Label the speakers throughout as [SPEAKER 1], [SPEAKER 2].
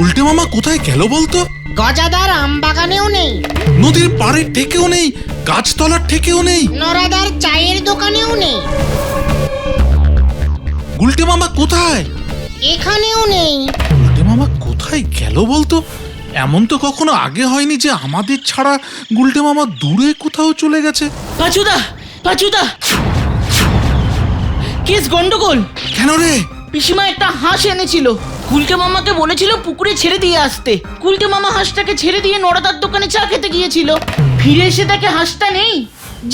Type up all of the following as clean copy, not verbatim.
[SPEAKER 1] গুলটে মামা কোথায় গেল বলতো?
[SPEAKER 2] গজাদার আম বাগানেও নেই,
[SPEAKER 1] নদীর পাড়ের ঠেকেও নেই, গাছতলার ঠেকেও নেই,
[SPEAKER 2] নরাদার চায়ের দোকানেও নেই,
[SPEAKER 1] গুলটে মামা কোথায়?
[SPEAKER 2] এখানেও নেই।
[SPEAKER 1] গুলটে মামা কোথায় গেল বলতো? এমন তো কখনো আগে হয়নি যে আমাদের ছাড়া গুলটে মামা দূরে কোথাও চলে গেছে।
[SPEAKER 3] পাচুদা, পাচুদা, কেস গন্ডগোল।
[SPEAKER 1] কেন রে?
[SPEAKER 3] পিসিমা একটা হাঁস এনেছিল, গুলটে মামাকে বলেছিল পুকুরে ছেড়ে দিয়ে আসতে। গুলটে মামা হাঁসটাকে ছেড়ে দিয়ে নড়াদার দোকানে চা খেতে গিয়েছিল, ফিরে এসে দেখে হাঁসটা নেই।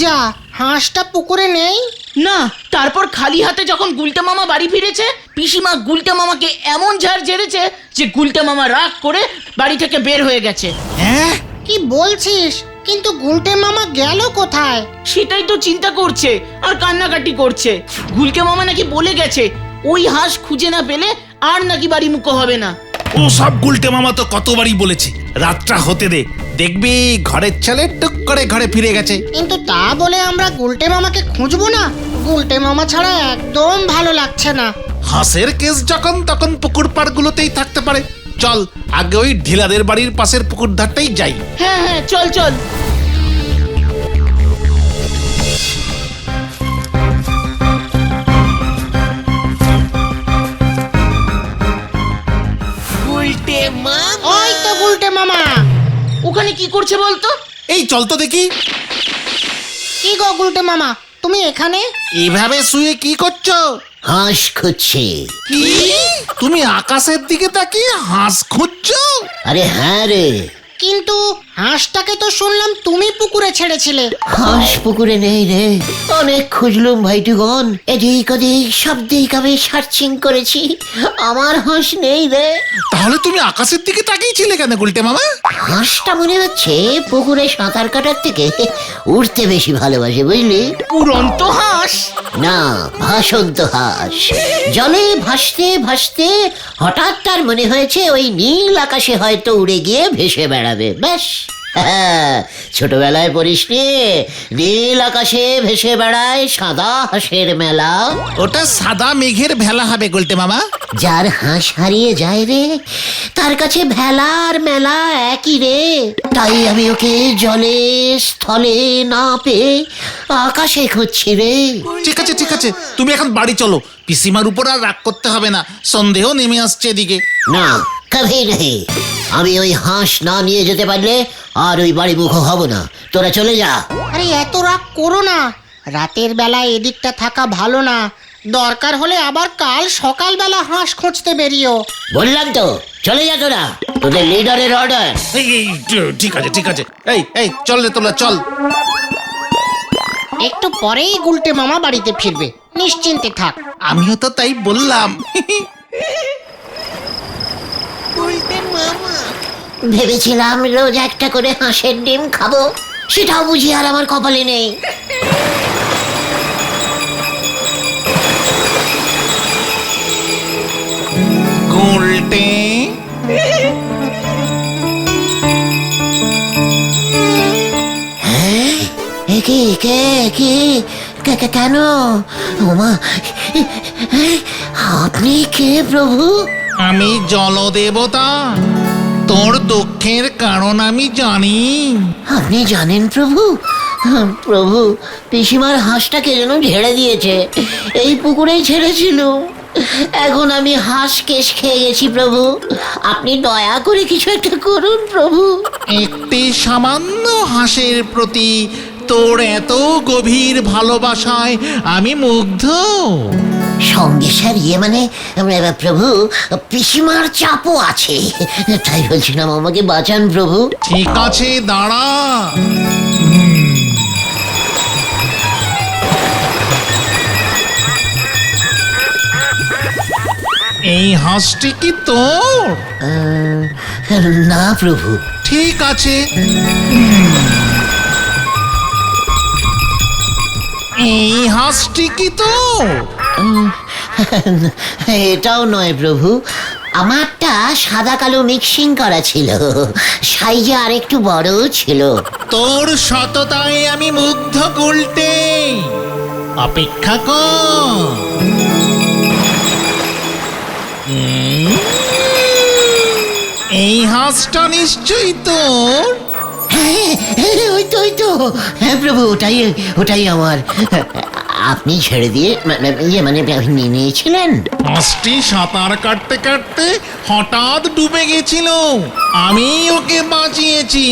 [SPEAKER 2] যা, হাঁসটা পুকুরে নেই?
[SPEAKER 3] না, তারপর খালি হাতে যখন গুলটে মামা বাড়ি ফিরেছে, পিসিমা গুলটে মামাকে এমন ঝাড় ঝেড়েছে যে গুলটে মামা রাগ করে বাড়ি থেকে বের হয়ে গেছে।
[SPEAKER 1] হ্যাঁ,
[SPEAKER 2] কি বলছিস? কিন্তু গুলটে মামা গেল কোথায়?
[SPEAKER 3] সেটাই তো চিন্তা করছে আর কান্নাকাটি করছে। গুলটে মামা নাকি বলে গেছে ওই হাঁস খুঁজে না পেলে আর নাকি বাড়ি মুখো হবে না।
[SPEAKER 1] ও সব গুলটে মামা তো কতবারই বলেছে, রাতটা হতে দে, দেখবি ঘরের ছেলে টুক করে ঘরে ফিরে গেছে।
[SPEAKER 2] কিন্তু তা বলে আমরা গুলটে মামাকে খুঁজবো না? গুলটে মামা ছাড়া একদম ভালো লাগছে না।
[SPEAKER 1] হাঁসের কেস যখন তখন পুকুর পাড়গুলোতেই থাকতে পারে। চল আগে ওই ঢিলাদের বাড়ির পাশের পুকুর ধারটাই যাই।
[SPEAKER 3] হ্যাঁ হ্যাঁ, চল চল।
[SPEAKER 2] ওই তো গুলটে মামা।
[SPEAKER 3] ওখানে কি করছে বলতো?
[SPEAKER 1] এই চল তো দেখি।
[SPEAKER 2] কি গো গুলটে মামা, তুমি এখানে?
[SPEAKER 1] এভাবে শুয়ে কি করছো?
[SPEAKER 4] হাঁস খুঁজছে।
[SPEAKER 1] কি? তুমি আকাশের দিকে তাকিয়ে হাঁস খুঁজছো?
[SPEAKER 4] আরে হ্যাঁ রে,
[SPEAKER 2] কিন্তু হাঁসটাকে তো শুনলাম তুমি পুকুরে ছেড়েছিলে।
[SPEAKER 4] হাঁস পুকুরে নেই রে। অনেক খুঁজলুম ভাইটুগণ, এদিক ওদিক সব দিক আমি সার্চিং করেছি, আমার হাঁস নেই রে।
[SPEAKER 1] তাহলে তুমি আকাশের দিকে তাকিয়েছিলে কেন গুলটে মামা?
[SPEAKER 4] হাঁসটা মনে হচ্ছে পুকুরে সাঁতার কাটার থেকে উঠতে বেশি ভালোবাসে, বুঝলি?
[SPEAKER 3] উড়ন্ত হাঁস?
[SPEAKER 4] না, ভাসন্ত হাঁস। জলে ভাসতে ভাসতে হঠাৎ তার মনে হয়েছে ওই নীল আকাশে হয়তো উড়ে গিয়ে ভেসে বেড়াবে। ব্যাস, হ্যাঁ, ছোটবেলায় পড়িসনি নীল আকাশে ভেসে বেড়ায় সাদা হাঁসের মেলা?
[SPEAKER 1] ওটা সাদা মেঘের ভেলা হবে গুলটে মামা।
[SPEAKER 4] যার হাঁস হারিয়ে যায় রে, তার কাছে ভেলা আর মেলা একই রে। তাই আমি ওকে জলে স্থলে না পেয়ে আকাশে খুঁজছি রে।
[SPEAKER 1] ঠিক আছে ঠিক আছে, তুমি এখন বাড়ি চলো, পিসিমার উপর আর রাগ করতে হবে না, সন্দেহ নেমে আসছে এদিকে।
[SPEAKER 4] না, কভি নেই। আমি ওই হাঁস না নিয়ে যেতে পারলে আর ওই বাড়ি মুখ হব না। তোরা চলে যা।
[SPEAKER 2] আরে এত রাগ করো না, রাতের বেলা এদিকটা থাকা ভালো না। দরকার হলে আবার কাল সকালবেলা হাঁস খুঁজতে বেরিও।
[SPEAKER 4] বললাম তো, চলে যা তোরা, তোদের লিডারের অর্ডার।
[SPEAKER 1] ঠিক আছে ঠিক আছে, এই এই চল রে তোলা চল।
[SPEAKER 2] একটু পরেই গুলটে মামা বাড়িতে ফিরবে, নিশ্চিন্তে থাক।
[SPEAKER 1] আমিও তো তাই বললাম।
[SPEAKER 4] ভেবেছিলাম রোজ একটা করে হাঁসের ডিম খাবো, সেটাও বুঝি আর আমার কপালে নেই।
[SPEAKER 1] গুলটে
[SPEAKER 4] কি কে কি কেন? ওমা, আপনি কে প্রভু?
[SPEAKER 1] আমি জলদেবতা, তোর দুঃখের কারণ আমি জানি।
[SPEAKER 4] আপনি জানেন প্রভু? প্রভু, পিসিমার হাঁসটাকে যেন ঝেড়ে দিয়েছে, এই পুকুরেই ছেড়েছিল। এখন আমি হাঁস কেশ খেয়ে গেছি প্রভু, আপনি দয়া করে কিছু একটা করুন প্রভু।
[SPEAKER 1] একটি সামান্য হাঁসের প্রতি তোর এত গভীর ভালোবাসায় আমি মুগ্ধ।
[SPEAKER 4] সঙ্গে স্যার মানে প্রভু, পিসিমার চাপও আছে, তাই বলছিলাম আমাকে বাঁচান প্রভু।
[SPEAKER 1] ঠিক আছে দাঁড়া। এই হাঁসটি কি তোর?
[SPEAKER 4] না প্রভু।
[SPEAKER 1] ঠিক আছে, এই হাঁসটি কি তোর?
[SPEAKER 4] এটাও নয় প্রভু, আমারটা সাদা কালো মিক্সিং করা ছিল, সাইজে আর একটু বড় ছিল।
[SPEAKER 1] তোর সততায় আমি মুগ্ধ গুলটে, অপেক্ষা কর। এই হাঁসটা নিশ্চয়ই তোর।
[SPEAKER 4] হ্যাঁ, ওই তো হ্যাঁ প্রভু, ওটাই আমার। আপনি ছেড়ে দিয়ে নিয়েছিলেন?
[SPEAKER 1] হাঁসটি সাঁতার কাটতে কাটতে হঠাৎ ডুবে গেছিল, আমি ওকে বাঁচিয়েছি।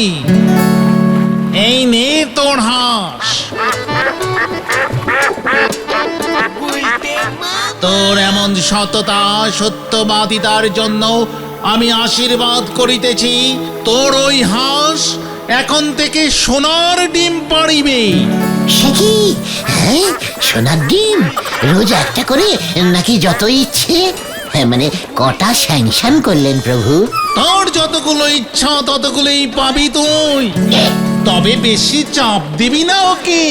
[SPEAKER 1] এই নে তোর হাঁস। তোর এমন সততা সত্যবাদিতার জন্য আমি আশীর্বাদ করিতেছি, তোর ওই হাঁস এখন থেকে সোনার ডিম পাড়িবে।
[SPEAKER 4] সে কি? হ্যাঁ, সোনার ডিম রোজ একটা করে নাকি যত ইচ্ছে? হ্যাঁ, কটা স্যাংশন করলেন প্রভু?
[SPEAKER 1] তোর যতগুলো ইচ্ছা ততগুলোই পাবি তুই, তবে বেশি চাপ দিবি না ওকে।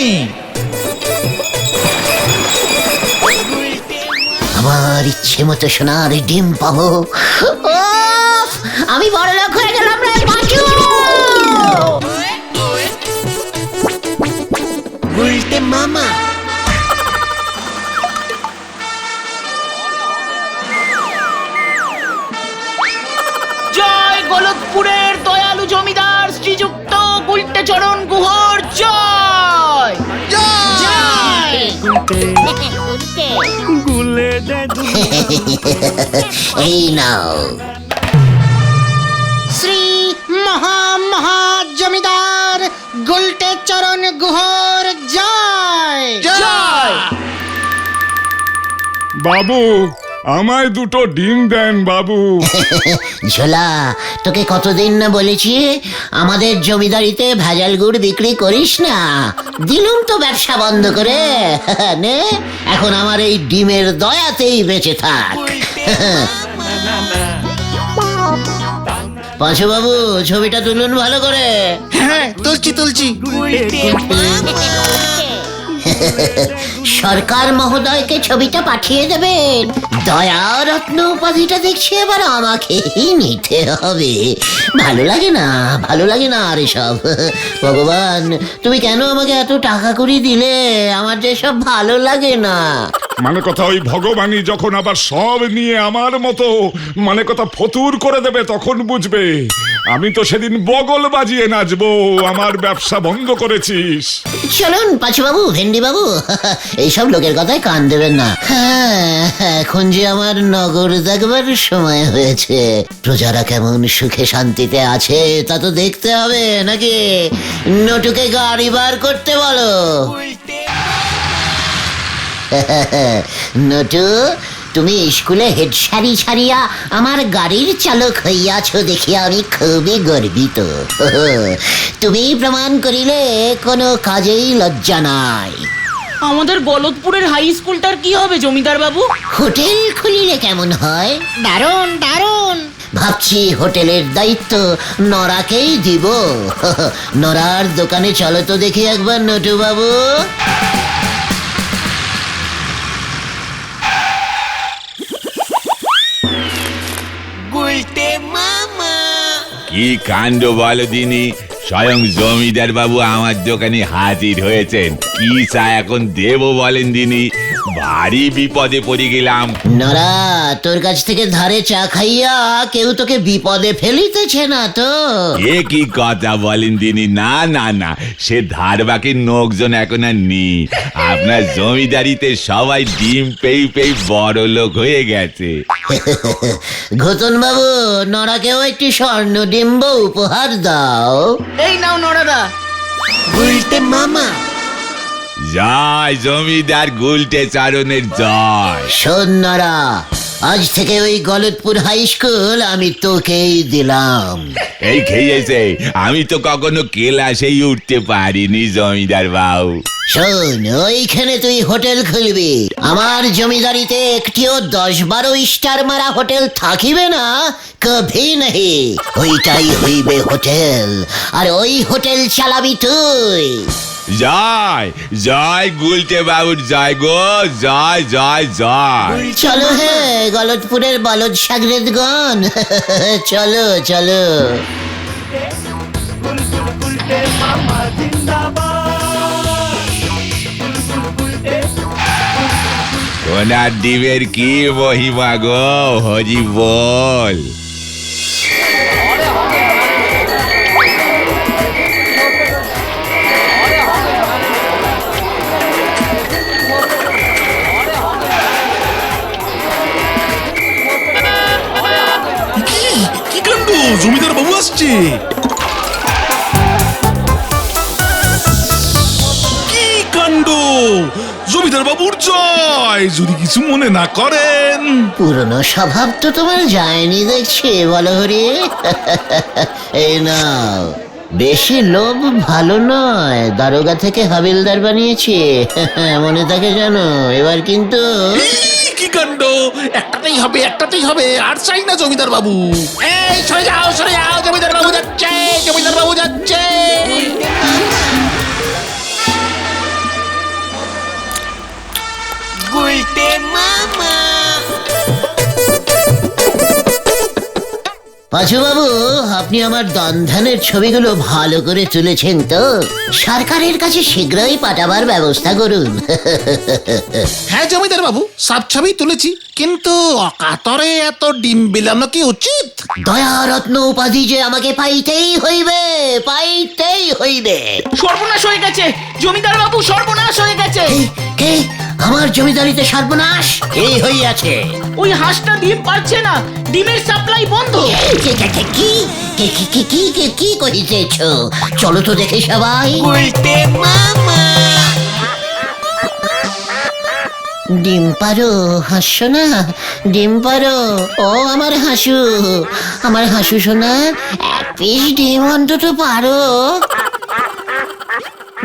[SPEAKER 4] আমার ইচ্ছে মতো সোনার ডিম পাবো। উফ, আমি বড় লোক হয়ে গেলাম রে বাঁচু। উল্টে মামা।
[SPEAKER 3] জয় গলতপুরের দয়ালু জমিদার শ্রীযুক্ত গুলটে চরণ গুহর জয়। জয়।
[SPEAKER 4] এই নাও।
[SPEAKER 2] শ্রী মহা জমিদার গুলটে চরণ গুহর জয়।
[SPEAKER 3] জয়।
[SPEAKER 5] বাবু, আমায় দুটো ডিম দেন বাবু।
[SPEAKER 4] ঝোলা, তোকে কতদিন না বলেছি আমাদের জমিদারিতে ভেজাল গুড় বিক্রি করিস না। দিলুম তো ব্যবসা বন্ধ করে। নে, এখন আমার এই ডিমের দয়াতেই বেঁচে থাক। পাঁচু বাবু, ছবিটা তুলুন ভালো করে।
[SPEAKER 1] হ্যাঁ, তুলছি।
[SPEAKER 4] সরকার মহোদয়কে ছবিটা পাঠিয়ে দেবেন। দয়া রত্ন উপাধিটা দেখছি এবার আমাকেই নিতে হবে। ভালো লাগে না আর এসব। ভগবান, তুমি কেন আমাকে এত টাকা করি দিলে? আমার যে সব ভালো লাগে না।
[SPEAKER 5] কথা ওই ভগবানই যখন আবার সব নিয়ে আমার মতো কথা ফতুর করে দেবে তখন বুঝবে। আমি তো সেদিন বগল বাজিয়ে নাচবো, আমার ব্যবসা বন্ধ করেছিস।
[SPEAKER 4] চলুন পাঁচু বাবু, ভেন্ডি বাবু, এইসব লোকের কথায় কান দেবেন না। হ্যাঁ, এখন যে আমার নগর দেখবার সময় হয়েছে। প্রজারা কেমন সুখে শান্তিতে আছে তা তো দেখতে হবে নাকি? নটুকে গাড়ি বার করতে বলো। নটু, তুমি স্কুলে হেড সারি ছাড়িয়া আমার গাড়ির চালক হইয়াছ দেখিয়া আমি খুবই গর্বিত। তুমি প্রমাণ করিলে কোনো কাজেই লজ্জা নাই।
[SPEAKER 3] আমাদের গলতপুরের হাই স্কুলটার কি হবে জমিদার বাবু?
[SPEAKER 4] হোটেল খুলিলে কেমন হয়?
[SPEAKER 2] দারুণ।
[SPEAKER 4] ভাবছি হোটেলের দায়িত্ব নরাকেই দিব। নরার দোকানে চলো তো দেখি একবার নটু বাবু।
[SPEAKER 6] কি কাণ্ড বলো দিনি, স্বয়ং জমিদার বাবু আমার দোকানে হাজির হয়েছেন। কি চা এখন দেব বলেন দিনি, ভারী বিপদে পড়ে গেলাম।
[SPEAKER 4] নরা, তোর কাছ থেকে ধারে চা খাইয়া কেউ তোকে বিপদে ফেলিতেছে না তো?
[SPEAKER 6] এ কি কথা বলেন দিনি, না, সে ধার বাকির লোকজন এখন আর নেই। আপনার জমিদারিতে সবাই ডিম পেয়ে বড় লোক হয়ে গেছে।
[SPEAKER 4] ঘোতন বাবু, নরাকেও একটি স্বর্ণ ডিম্ব উপহার দাও।
[SPEAKER 3] এই নাও নরাদা।
[SPEAKER 4] উল্টে মামা।
[SPEAKER 6] জয় জমিদার গুলটে চরণের জয়।
[SPEAKER 4] শোন নরা, আজ থেকে ওই গলতপুর হাই স্কুল আমি তোকেই দিলাম।
[SPEAKER 6] এই খেয়েছে, আমি তো কখনো ক্লাসেই উঠতে পারিনি জমিদার বাবু।
[SPEAKER 4] শোন, ওইখানে তুই হোটেল খুলবি। আমার জমিদারিতে একটিও 10-12 স্টার মারা হোটেল থাকিবে না, কভি নাহি। ওইটাই হইবে হোটেল, আর ওই হোটেল চালাবি তুই।
[SPEAKER 6] জয় গুলটে বাবুর জয় গো, জয়।
[SPEAKER 4] চলো হে গলতপুরের বলদ সাগরেদগণ, চলো।
[SPEAKER 6] ওনার ডিমের কি মহিমা গো, হরি বল।
[SPEAKER 1] আসছে। কি কাণ্ড! জমিদার বাবুর জয়! যদি কিছু মনে না করেন।
[SPEAKER 4] পুরনো স্বভাব তো তোমার যায়নি দেখছি, বলো হরি। এই নাও, বেশি লোভ ভালো নয়, দারোগা থেকে হাবিলদার বানিয়েছি। মনে থাকে জানো, এবার কিন্তু
[SPEAKER 1] এই, কি কাণ্ড! একটাতেই হবে, আর চাই না জমিদার বাবু। এই সরে যাও, জমিদার বাবু যাচ্ছে।
[SPEAKER 4] পাঁচু বাবু, আপনি আমার দনধানের ছবিগুলো ভালো করে তুলেছেন তো? সরকারের কাছে শীঘ্রই পাঠাবার ব্যবস্থা করুন।
[SPEAKER 1] হ্যাঁ জমিদার বাবু, সব ছবি তুলেছি, কিন্তু অকাতরে এত ডিম বিলানো কি উচিত?
[SPEAKER 4] দয়ারত্ন উপাধি যে আমাকে পাইতেই হইবে।
[SPEAKER 3] সর্বনাশ হয়ে গেছে জমিদার বাবু, সর্বনাশ হয়ে গেছে।
[SPEAKER 4] কে? আমার জমিদারিতে সর্বনাশ এই হইয়াছে।
[SPEAKER 3] ওই হাঁসটা ডিম পারছে না, ডিমের সাপ্লাই বন্ধ।
[SPEAKER 4] কি কহিতেছ? চলো তো দেখে সবাই। ডিম পারো, হাসছো না? ডিম পারো, ও আমার হাসু সোনা, এক পিস ডিম অন্তত পারো।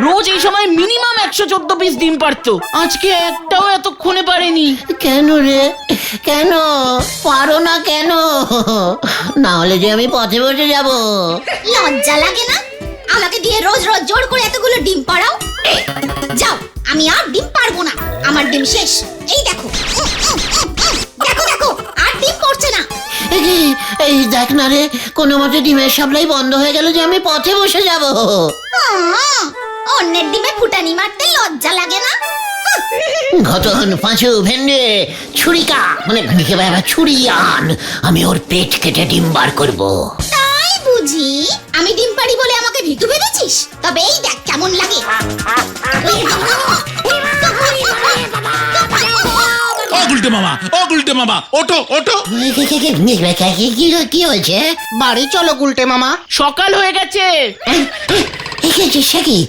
[SPEAKER 3] রোজ এই সময় মিনিমাম 114 পিস ডিম পারতো, আজকে একটাও এতক্ষণে পারেনি।
[SPEAKER 4] কেন রে, কেন পারো না কেন? না হলে যে আমি পথে বসে যাব।
[SPEAKER 7] লজ্জা লাগে না আমাকে দিয়ে রোজ রোজ জোর করে এতগুলো ডিম পাড়াও? যাও, আমি আর ডিম পারবো না, আমার ডিম শেষ। এই দেখো, দেখো আর ডিম পড়ছে না।
[SPEAKER 4] এই দেখ না রে, কোনো মতে ডিমের সাপ্লাই বন্ধ হয়ে গেল যে আমি পথে বসে যাব।
[SPEAKER 7] অন্যের ডিমে ফুটানি মারতে লজ্জা লাগে না?
[SPEAKER 4] ঘটন, পাঁচু, ভেন্ডে, ছুরিকা মানে ছুরি আন, আমি ওর পেট কেটে ডিম বার করবো।
[SPEAKER 7] তাই বুঝি? আমি ডিম পারি বলে আমাকে ভীতু ভেবেছিস? তবে এই দেখ কেমন লাগে।
[SPEAKER 1] ও গুলটে মামা, ওঠো।
[SPEAKER 4] কি হয়েছে?
[SPEAKER 2] বাড়ি চলো গুলটে মামা।
[SPEAKER 3] সকাল হয়ে গেছে।
[SPEAKER 4] সে কি?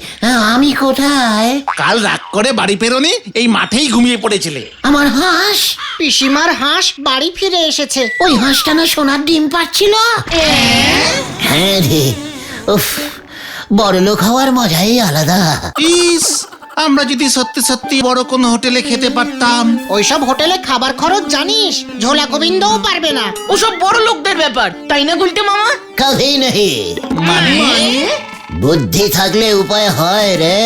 [SPEAKER 4] আমি কোথায়?
[SPEAKER 1] কাল রাত করে বাড়ি ফেরোনি, এই মাঠেই ঘুমিয়ে পড়েছিলে।
[SPEAKER 4] আমার হাঁস,
[SPEAKER 2] পিসিমার হাঁস বাড়ি ফিরে এসেছে।
[SPEAKER 4] ওই হাঁসটা না সোনার ডিম পাচ্ছিল। হ্যাঁ রে, উফ, বড়লোক হওয়ার মজাই আলাদা।
[SPEAKER 1] ইস, আমরা যদি সত্যি সত্যি বড় কোনো হোটেলে খেতে পারতাম।
[SPEAKER 2] ওইসব হোটেলে খাবার খরচ জানিস, ঝোলা গোবিন্দও পারবে না।
[SPEAKER 3] ওসব বড় লোকদের ব্যাপার, তাই না গুলটে মামা?
[SPEAKER 4] কভি নহি।
[SPEAKER 1] মানে
[SPEAKER 4] বুদ্ধি থাকলে উপায় হয় রে।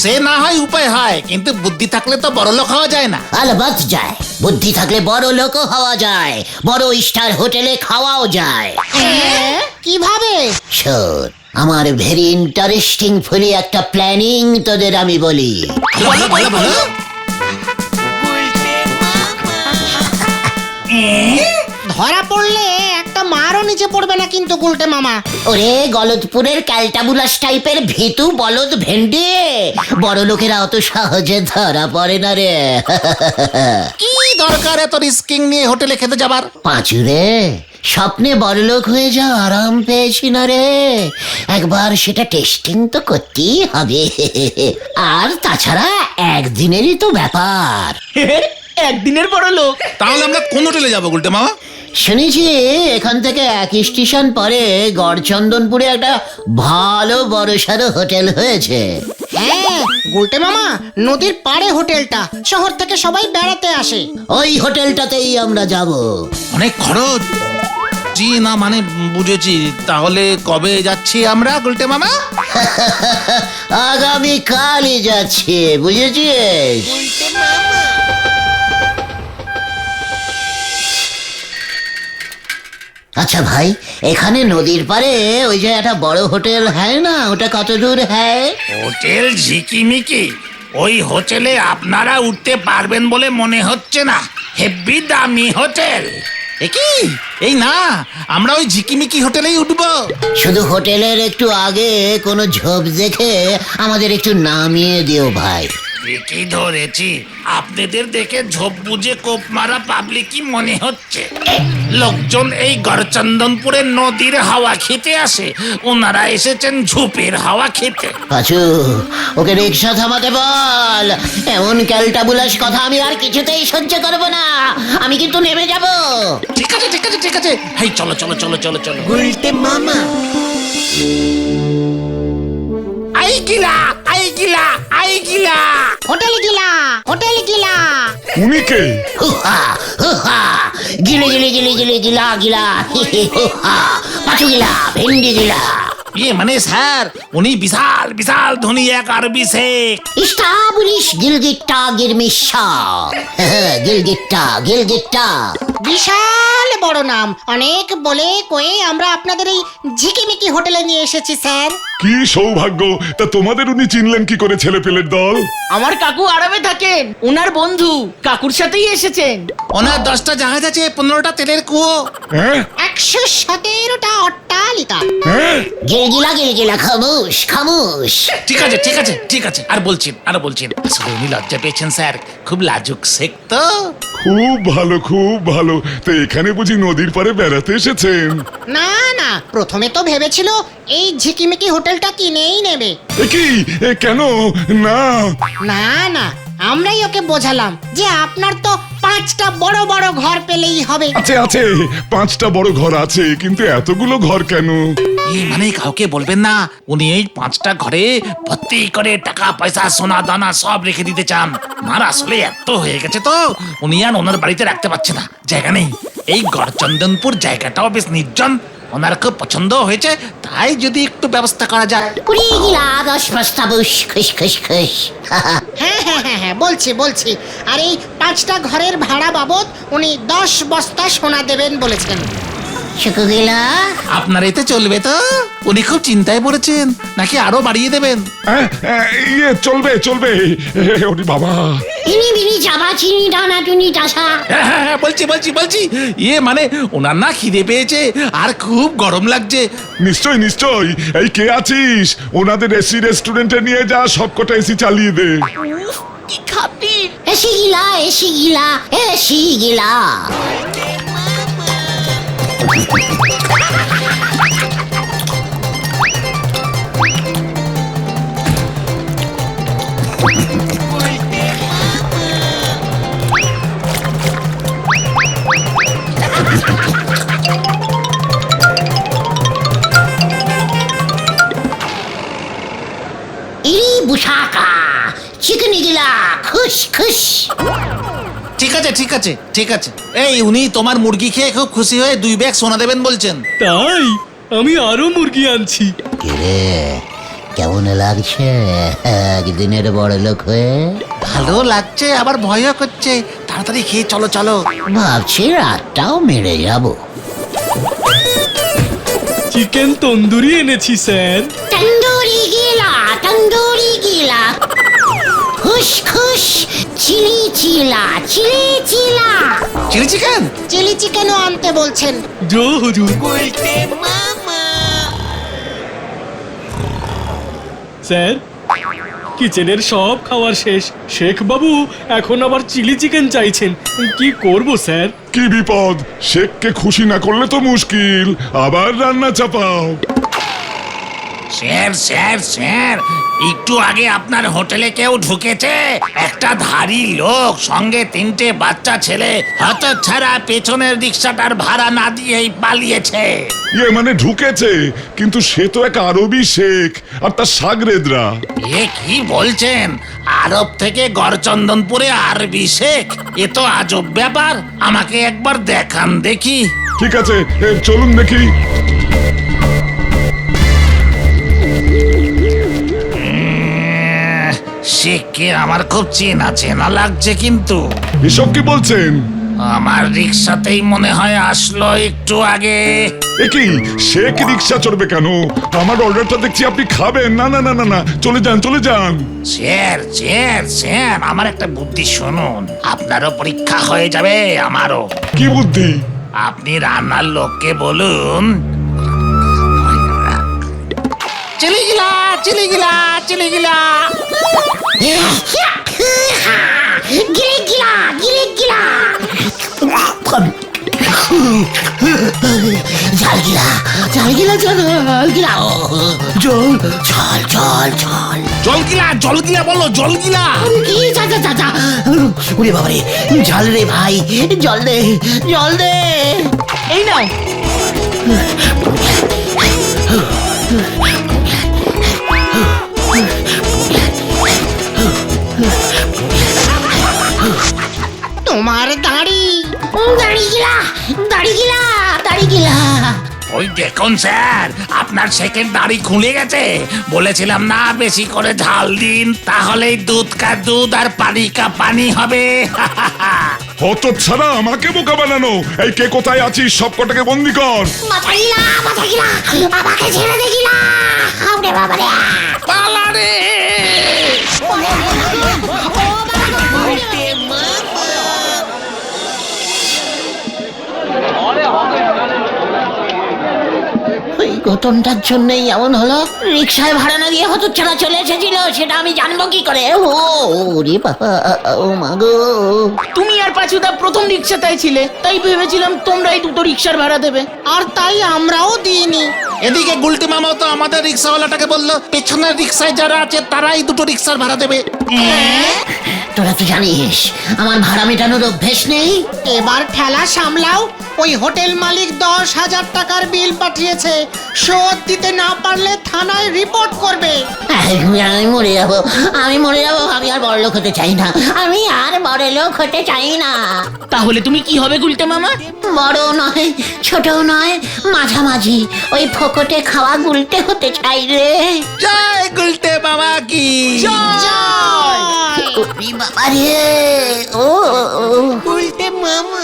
[SPEAKER 1] সে না হয় উপায় হয়, কিন্তু বুদ্ধি থাকলে তো বড় লোক হওয়া যায় না।
[SPEAKER 4] আলবাত যায়, বুদ্ধি থাকলে বড় লোকও হওয়া যায়, বড় স্টার হোটেলে খাওয়াও যায়।
[SPEAKER 2] কিভাবে?
[SPEAKER 4] শোন, আমার ভেরি ইন্টারেস্টিং ফুলি একটা প্ল্যানিং তোদের আমি বলি।
[SPEAKER 1] বলো।
[SPEAKER 2] ধরা পড়লে একটা মারও নিচে পড়বে না কিন্তু গুলটে মামা।
[SPEAKER 4] ওরে গলতপুরের ক্যালটাবুলাস টাইপের ভীতু বলদ ভেন্ডি, বড় লোকেরা অত সহজে ধরা পড়ে না রে।
[SPEAKER 1] কি দরকার এত রিস্কিং নিয়ে হোটেলে খেতে যাবার?
[SPEAKER 4] পাঁচুরে, স্বপ্নে বড়লোক হয়ে যাও আরাম পেয়েছি না রে, একবার সেটা টেস্টিং তো করতেই হবে। আর তাছাড়া একদিনেরই তো ব্যাপার।
[SPEAKER 3] একদিনের বড় লোক।
[SPEAKER 1] তাহলে আমরা কোন হোটেলে যাবো গুলটে মামা?
[SPEAKER 4] শুনেছি এখান থেকে এক স্টেশন পরে গড়চন্দনপুরে একটা ভালো বড়সড় হোটেল হয়েছে।
[SPEAKER 2] হ্যাঁ গুলটে মামা, নদীর পাড়ে হোটেলটা, শহর থেকে সবাই বেড়াতে আসে।
[SPEAKER 4] ওই হোটেলটাতেই আমরা যাব।
[SPEAKER 1] অনেক খরচ। জি না, মানে বুঝেছি। তাহলে কবে যাচ্ছি আমরা গুলটে মামা?
[SPEAKER 4] আগামী কালই যাচ্ছি, বুঝেছিস? আচ্ছা ভাই, এখানে নদীর পাড়ে ওই যে একটা বড় হোটেল হ্যাঁ না, ওটা কত দূর হ্যাঁ?
[SPEAKER 1] হোটেল ঝিকিমিকি? ওই হোটেলে আপনারা উঠতে পারবেন বলে মনে হচ্ছে না, হেভি দামি হোটেল। কি এই না, আমরা ওই ঝিকিমিকি হোটেলেই উঠবো।
[SPEAKER 4] শুধু হোটেলের একটু আগে কোনো ঝোপ দেখে আমাদের একটু নামিয়ে দিও ভাই।
[SPEAKER 1] ঠিকই ধরেছি, আপনাদের দেখে ঝোপ বুঝে কোপ মারা পাবলিকই মনে হচ্ছে। লোকজন এই গড়চন্দনপুরের নদীর হাওয়া খেতে আসে, ওনারা এসেছেন ঝোপের হাওয়া খেতে।
[SPEAKER 4] পাঁচু, ওকে রিক্সা থামাতে বল। এমন ক্যালটাবুলাস কথা আমি আর কিছুতেই সহ্য করব না। আমি কিন্তু নেমে যাব।
[SPEAKER 1] ঠিক আছে ঠিক আছে ঠিক আছে, হেই চলো চলো চলো চলো চলো। আই গিলা আই গিলা আই গিলা।
[SPEAKER 2] হোটেল গিলা, হোটেল গিলা।
[SPEAKER 5] উনি কে?
[SPEAKER 4] হুহা হুহা, গিলে গিলে গিলে গিলে গিলা গিলা, হি হি হুহা। পাঁচু গিলা, ভেন্ডি গিলা।
[SPEAKER 1] ইয়ে মানে স্যার, উনি বিশাল বিশাল ধনী এক আরবি শেখ।
[SPEAKER 4] ইস্টাবলিশ গিলগিট্টা গিরমিশা। গিলগিট্টা।
[SPEAKER 2] বিশাল বড় নাম, অনেক বলে কয়ে আমরা আপনাদের এই ঝিকিমিকি হোটেলে নিয়ে এসেছি স্যার।
[SPEAKER 5] কি সৌভাগ্য! তা তোমাদের উনি চিনলেন কি করে, ছেলে পেলের দল?
[SPEAKER 3] আমার কাকু আরবে থাকেন, ওনার বন্ধু কাকুর সাথেই এসেছেন।
[SPEAKER 1] ওনার 10টা জাহাজ আছে, 15টা তেলের কুয়ো।
[SPEAKER 5] হ্যাঁ
[SPEAKER 2] 117টা অট্টালিকা।
[SPEAKER 5] হ্যাঁ,
[SPEAKER 4] গিলগিলা খামোশ খামোশ।
[SPEAKER 1] ঠিক আছে ঠিক আছে ঠিক আছে, আর বলছেন। আসলে উনি লজ্জা পেয়েছেন স্যার, খুব লাজুক শেখ তো।
[SPEAKER 5] খুব ভালো খুব ভালো। তো এখানে বুঝি নদীর পাড়ে বেড়াতে এসেছেন?
[SPEAKER 2] না না, প্রথমে তো ভেবেছিল এই ঝিকিমিকি হোটেলটা কিনেই নেবে।
[SPEAKER 5] এ কি, এ কেন? না,
[SPEAKER 2] না না, আমরাই ওকে বোঝালাম যে আপনার তো 5টা বড় বড় ঘর পেলেই হবে।
[SPEAKER 5] আছে 5টা বড় ঘর আছে, কিন্তু এতগুলো ঘর কেন?
[SPEAKER 1] এই মানে কাউকে বলবেন না, উনি এই 5টা ঘরে ভর্তি করে টাকা পয়সা সোনা দানা সব রেখে দিতে চান। মার আসলে এত হয়ে গেছে তো উনি আর ওনার বাড়িতে রাখতে পারছে না, জায়গা নেই। এই গড়চন্দনপুর জায়গাটাও বেশ নির্জন, ওনার খুব পছন্দ হয়েছে, তাই যদি একটু ব্যবস্থা করা যায়।
[SPEAKER 4] উড়ি গিলা 10 বস্তা বুস, খুশ খুশ খুশ।
[SPEAKER 2] হ্যাঁ, বলছি। আর এই 5টা ঘরের ভাড়া বাবদ উনি 10 বস্তা সোনা দেবেন বলেছেন।
[SPEAKER 4] শুকু গিলা।
[SPEAKER 1] আপনার এতে চলবে তো? উনি খুব চিন্তায় পড়েছেন, নাকি আরো বাড়িয়ে দেবেন?
[SPEAKER 5] ইয়ে চলবে। ওরে বাবা,
[SPEAKER 4] ইনি বিনি জাবা চিনি ডানা টুনি ডাসা।
[SPEAKER 1] হ্যাঁ, বলছি। ইয়ে মানে ওনার না খিদে পেয়েছে আর খুব গরম লাগছে।
[SPEAKER 5] নিশ্চয়। এই কে আছিস? ওনাদের এসি রেস্টুরেন্টে নিয়ে যা, সবকটা এসি চালিয়ে দে।
[SPEAKER 3] কি খাতির!
[SPEAKER 4] এসি গিলা। ইরি বুসাকা চিকনি গিলা, খুশ খুশ।
[SPEAKER 1] ঠিক আছে। এই উনি তোমার মুরগি খেয়ে খুব খুশি হয়ে 2 ব্যাগ সোনা দেবেন বলছেন।
[SPEAKER 8] তাই আমি আরো মুরগি আনছি।
[SPEAKER 4] কিরে, কেমন লাগছে একদিনের বড় লোক হয়ে?
[SPEAKER 1] ভালো লাগছে, আবার ভয়ও করছে। তাড়াতাড়ি খেয়ে চলো।
[SPEAKER 4] ভাবছি রাতটাও মেরে যাব।
[SPEAKER 8] চিকেন তন্দুরি এনেছি স্যার।
[SPEAKER 4] তন্দুরি গিলা, খুশ খুশ, চিলি চিলা।
[SPEAKER 1] Chilli chicken.
[SPEAKER 2] চিলি চিকেনও আনতে বলছেন।
[SPEAKER 8] জো হুজুর। স্যার, কিচেনের সব খাবার শেষ। শেখ বাবু এখন আবার চিলি চিকেন চাইছেন। কি করব স্যার?
[SPEAKER 5] কি বিপদ! শেখকে খুশি না করলে তো মুশকিল, আবার রান্না চাপাও।
[SPEAKER 1] স্যার, একটু আগে আপনার হোটেলে কেউ ঢুকেছে, একটা ধারী লোক, সঙ্গে 3টে বাচ্চা ছেলে, হতচ্ছাড়া পেছনের রিক্সাটার ভাড়া না দিয়েই পালিয়েছে।
[SPEAKER 5] ইয়ে মানে ঢুকেছে, কিন্তু সে তো এক আরবি শেখ আর তার সাগরেদরা।
[SPEAKER 1] এ কি বলছেন? আরব থেকে গড়চন্দনপুরে আরবি শেখ? এ তো আজব ব্যাপার, আমাকে একবার দেখান দেখি।
[SPEAKER 5] ঠিক আছে, চলুন দেখি।
[SPEAKER 1] শেখকে আমার খুব চেনা লাগছে, কিন্তু
[SPEAKER 5] এসব কি বলছেন?
[SPEAKER 1] আমার রিক্সাতেই মনে হয় আসলো একটু আগে।
[SPEAKER 5] এ কি, শেখ রিক্সা চড়বে কেন? আমার অর্ডারটা দেখছি আপনি খাবেন। না, চলে যান।
[SPEAKER 1] স্যার, আমার একটা বুদ্ধি শুনুন, আপনারও পরীক্ষা হয়ে যাবে, আমারও।
[SPEAKER 5] কি বুদ্ধি?
[SPEAKER 1] আপনি রান্নার লোককে বলুন চিলিগিলা চিলিগিলা চিলিগিলা।
[SPEAKER 4] গিলে গিলা গিলে গিলা ঝাল গিলা ঝাল গিলা ঝাল গিলা জল ঝাল ঝাল ঝাল
[SPEAKER 1] জলগিলা জলগিলা বলো জলগিলা।
[SPEAKER 4] কি যা যা যা যা ওরে বাবারে জল রে ভাই জল দে জল দে।
[SPEAKER 3] এই নাও।
[SPEAKER 2] তোমার দাড়ি
[SPEAKER 4] দাড়ি গিলা দাড়ি গিলা দাড়ি গিলা।
[SPEAKER 1] ওই দেখুন স্যার, আপনার সেকেন্ড দাড়ি খুলে গেছে। বলেছিলাম না বেশি করে ঝাল দিন, তাহলেই দুধ কা দুধ আর পানি কা পানি হবে।
[SPEAKER 5] হত ছাড়া আমাকে বোকা বানানো। এই কে কোথায় আছিস সব কটাকে বন্দি কর।
[SPEAKER 4] মাথা গিলা আমাকে ছেড়ে দে গিলা। ওরে বাবারে
[SPEAKER 1] পালা রে।
[SPEAKER 4] ওই গতনটার জন্যই এমন হলো। রিক্সায় ভাড়া না দিয়ে হতচ্ছাড়া চলে এসেছিল, সেটা আমি জানবো কি করে? রে বাবা ও মাগো।
[SPEAKER 3] তুমি আর পাঁচুদা প্রথম রিক্সাটাই ছিলে, তাই ভেবেছিলাম তোমরা এই দুটো রিক্সার ভাড়া দেবে।
[SPEAKER 2] আর তাই আমরাও দিইনি।
[SPEAKER 1] এদিকে গুলটি মামাও তো আমাদের রিক্সাওয়ালাটাকে বললো পেছনের রিক্সায় যারা আছে তারাই দুটো রিক্সার ভাড়া দেবে।
[SPEAKER 4] তোরা তো জানিস আমার ভাড়া মেটানোর অভ্যেস নেই।
[SPEAKER 2] এবার ঠেলা সামলাও। ওই হোটেল মালিক 10,000 টাকার বিল পাঠিয়েছে, শোধ দিতে না পারলে থানায় রিপোর্ট করবে।
[SPEAKER 4] আমি মরে যাবো আমি মরে যাবো। আমি আর বড়লোক হতে চাই না, আমি আর বড়লোক হতে চাই না।
[SPEAKER 3] তাহলে তুমি কি হবে গুলটে মামা?
[SPEAKER 4] বড় নয় ছোটও নয়, মাঝামাঝি ওই ফোকটে খাওয়া গুলটে হতে চাই রে।
[SPEAKER 1] জয় গুলটে মামা কি
[SPEAKER 2] জয়।
[SPEAKER 4] ওরে বাবা রে ও
[SPEAKER 2] উল্টে মামা।